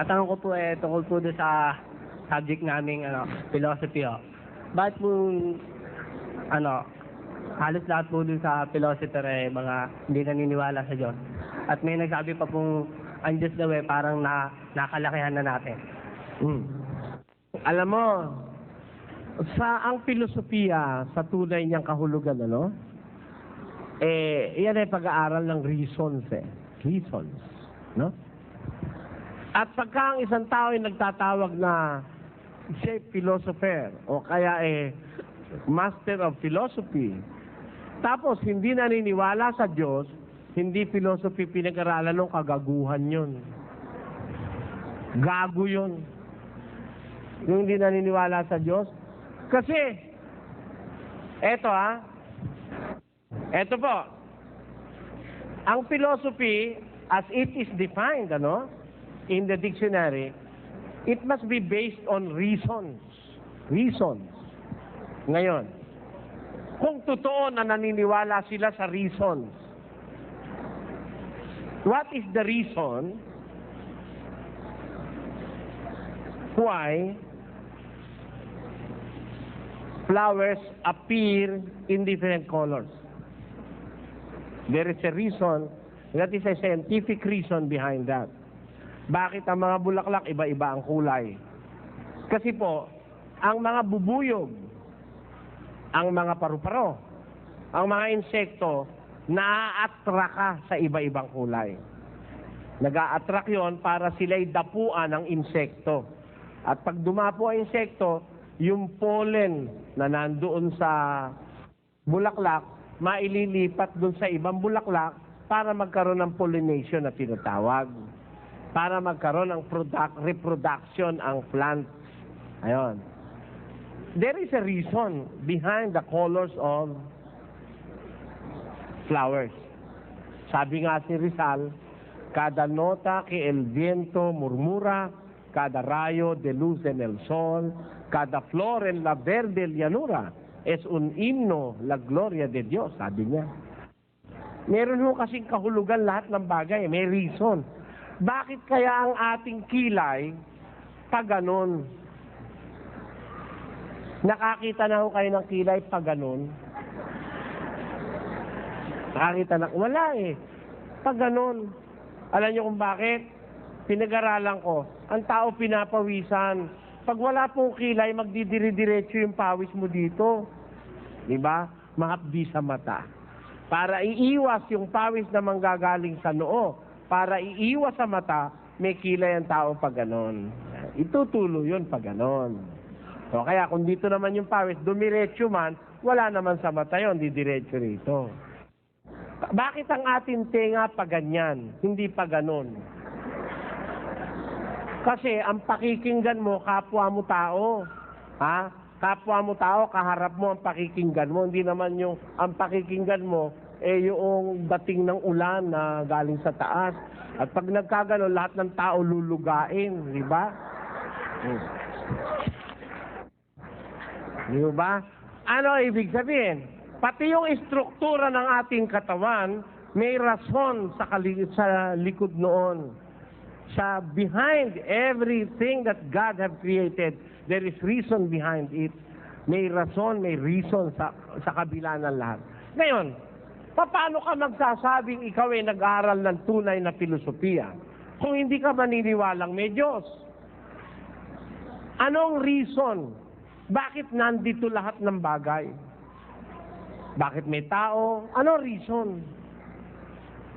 tanong ko po tungkol po doon sa subject naming philosophy. Bakit po halos lahat po doon sa philosopher mga hindi naniniwala sa Diyos. At may nagsabi pa pong ang Diyos daw parang nakalakihan na natin. Alam mo, ang filosofiya sa tunay niyang kahulugan, yan ay pag-aaral ng reasons, Reasons, no? At pagka ang isang tao ay nagtatawag na siya philosopher o kaya master of philosophy, tapos hindi naniniwala sa Diyos, hindi philosophy pinag-aralan ng kagaguhan yun. Gago yun. Yung hindi naniniwala sa Diyos. Kasi, eto po, ang philosophy, as it is defined, in the dictionary, it must be based on reasons. Reasons. Ngayon, kung totoo na naniniwala sila sa reasons, what is the reason why flowers appear in different colors? There is a reason, that is a scientific reason behind that. Bakit ang mga bulaklak iba-iba ang kulay? Kasi po, ang mga bubuyog, ang mga paru-paro, ang mga insekto, naa-attract sa iba-ibang kulay. Nag-a-attract yon para sila'y dapuan ng insekto. At pag dumapo ang insekto, yung pollen na nandoon sa bulaklak, maililipat doon sa ibang bulaklak para magkaroon ng pollination na tinatawag. Para magkaroon ng reproduction ang plant. Ayon. There is a reason behind the colors of flowers. Sabi nga si Rizal, cada nota que el viento murmura, cada rayo de luz en el sol, cada flor en la verde llanura, es un himno la gloria de Dios, sabi niya. Meron ho kasing kahulugan lahat ng bagay, may reason. Bakit kaya ang ating kilay pag ganon? Nakakita na ho kayo ng kilay pag ganon? Nakakita na? Wala pag ganon. Alam niyo kung bakit? Pinag-aralan ko, ang tao pinapawisan. Pag wala pong kilay, magdidiri-diretso yung pawis mo dito. Diba? Mahapdi sa mata. Para iiwas yung pawis na manggagaling sa noo, para iiwas sa mata, may kilay ang tao pag ganon. Itutulo yun pag ganon. So, kaya kung dito naman yung pawis, dumiretso man, wala naman sa mata yun, didiretso rito. Bakit ang ating tenga pag ganyan, hindi pag ganon? Kasi ang pakikinggan mo, kapwa mo tao. Kapwa mo tao, kaharap mo ang pakikinggan mo. Hindi naman yung ang pakikinggan mo, yung dating ng ulan na galing sa taas. At pag nagkagano, lahat ng tao lulugain. Di ba? Di ba? Ano ibig sabihin? Pati yung istruktura ng ating katawan, may rason sa likod noon. Sa behind everything that God have created, there is reason behind it. May rason, may reason sa kabila ng lahat. Ngayon, paano ka magsasabing ikaw ay nag-aaral ng tunay na filosofiya kung hindi ka maniniwalang may Diyos? Anong reason? Bakit nandito lahat ng bagay? Bakit may tao? Anong reason?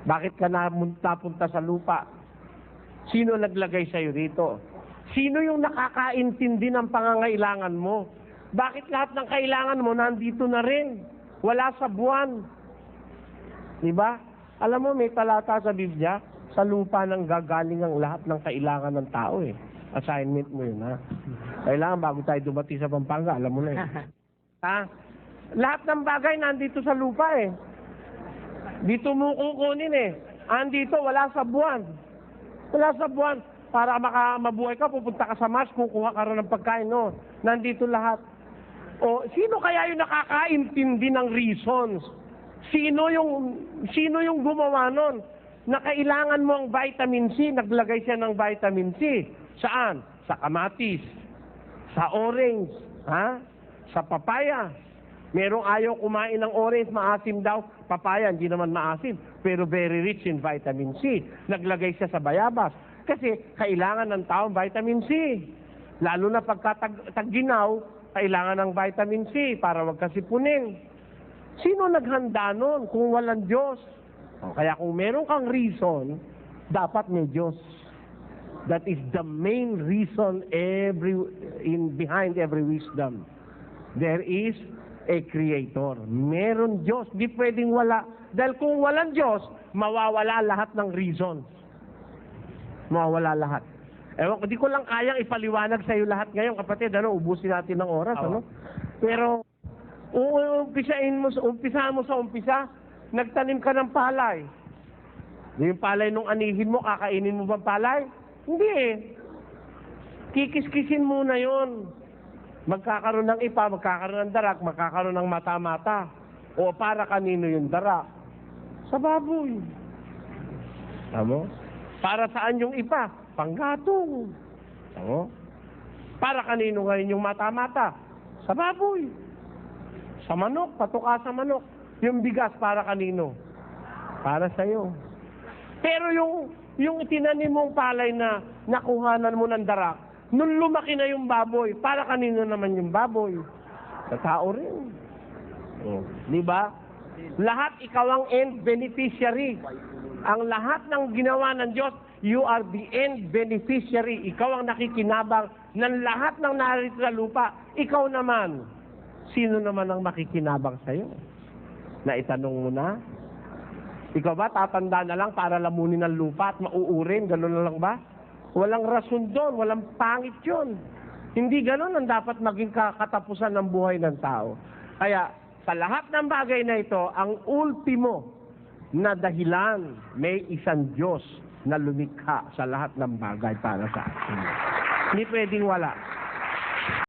Bakit ka napunta sa lupa? Sino naglagay sa'yo rito? Sino yung nakakaintindi ng pangangailangan mo? Bakit lahat ng kailangan mo nandito na rin? Wala sa buwan. Diba? Alam mo, may talata sa Biblia, sa lupa nang gagaling ang lahat ng kailangan ng tao Assignment mo yun, Kailangan bago tayo dumati sa Pampanga, alam mo na Lahat ng bagay nandito sa lupa Dito mo kukunin Andito, wala sa buwan. Wala sa buwan. Para mabuhay ka, pupunta ka sa Mars, kukuha ka rin ng pagkain, Nandito lahat. O, sino kaya yung nakakaintindi ng reasons? Sino yung gumawa nun? na kailangan mo ang vitamin C, naglagay siya ng vitamin C. Saan? Sa kamatis, sa orange, sa papaya. Merong ayaw kumain ng orange, maasim daw. Papaya, hindi naman maasim, pero very rich in vitamin C. Naglagay siya sa bayabas. Kasi kailangan ng taong vitamin C. Lalo na pagka tag-ginaw, kailangan ng vitamin C para wag kasipunin. Sino naghanda nun kung walang Diyos? Kaya kung meron kang reason, dapat may Diyos. That is the main reason behind every wisdom. There is a Creator. Meron Diyos. Di pwedeng wala. Dahil kung walang Diyos, mawawala lahat ng reasons. Mawawala lahat. Ewan ko, di ko lang kayang ipaliwanag sa iyo lahat ngayon, kapatid. Ubusin natin ng oras. Pero, umpisahan mo sa umpisa, nagtanim ka ng palay. Yung palay nung anihin mo, kakainin mo ba palay? Hindi eh. Kikis-kisin muna yon. Magkakaroon ng ipa, magkakaroon ng darak, magkakaroon ng mata-mata. O para kanino yung darak? Sa baboy. Tamo? Para saan yung ipa? Panggatong. Tamo? Para kanino ngayon yung mata-mata? Sa baboy. Sa manok, patuka sa manok. Yung bigas para kanino? Para sa'yo. Pero yung tinanim mong palay na nakuhanan mo ng darak, nung lumaki na yung baboy, para kanino naman yung baboy? Sa tao rin. Di ba? Lahat ikaw ang end beneficiary. Ang lahat ng ginawa ng Diyos, you are the end beneficiary. Ikaw ang nakikinabang ng lahat ng narito sa lupa. Ikaw naman, sino naman ang makikinabang sa'yo? Naitanong mo na? Ikaw ba tatanda na lang para lamunin ang lupa at mauurin? Ganun na lang ba? Walang rason doon, walang pangit yun. Hindi ganun ang dapat maging katapusan ng buhay ng tao. Kaya, sa lahat ng bagay na ito, ang ultimo na dahilan, may isang Diyos na lumikha sa lahat ng bagay para sa atin. Hindi pwedeng wala.